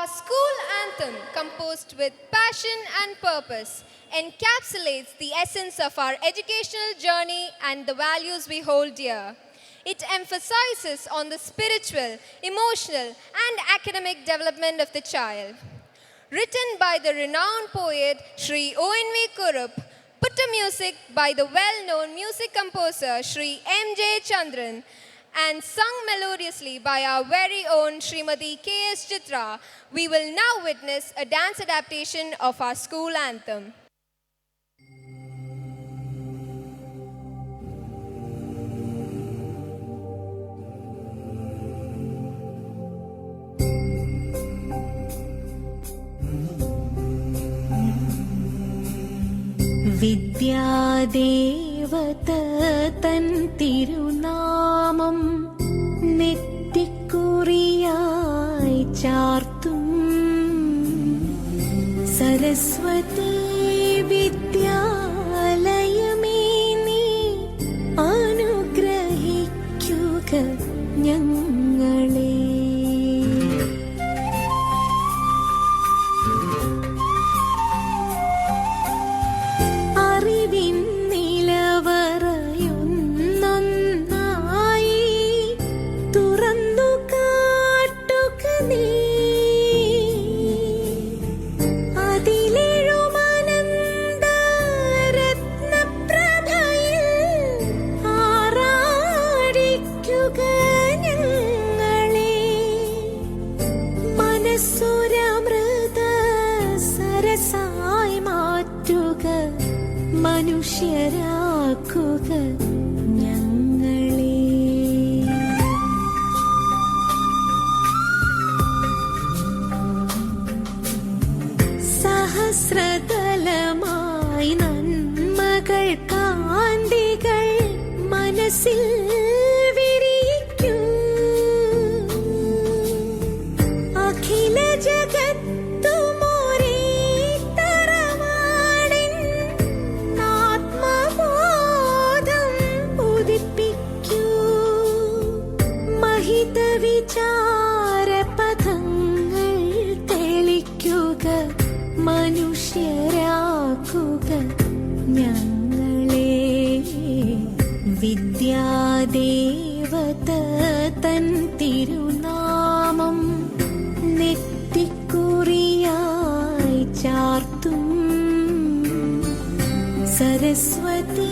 Our school anthem, composed with passion and purpose, encapsulates the essence of our educational journey and the values we hold dear. It emphasizes on the spiritual, emotional, and academic development of the child. Written by the renowned poet Sri O.N.V. Kurup, put to music by the well-known music composer Sri M.J. Chandran, and sung melodiously by our very own Srimati K.S. Chitra, we will now witness a dance adaptation of our school anthem. വിദ്യാദേവത തൻ തിരുനാമം നെറ്റിക്കുറിയായി ചാർത്തും സരസ്വതി വിദ്യാലയമേ നീ അനുഗ്രഹിക്കുക ഞങ്ങളെ. മനുഷ്യരാക്കുക ഞങ്ങളെ. സഹസ്രതലമായി നന്മകൾ കാന്തികൾ മനസ്സിൽ വിരിയിക്കൂ. അഖില ജഗത് വിചാരപഥങ്ങൾ തെളിക്കുക മനുഷ്യരാക്കുക ഞങ്ങളെ. വിദ്യാദേവത തൻ തിരുനാമം നെറ്റിക്കുറിയായി ചാർത്തും സരസ്വതി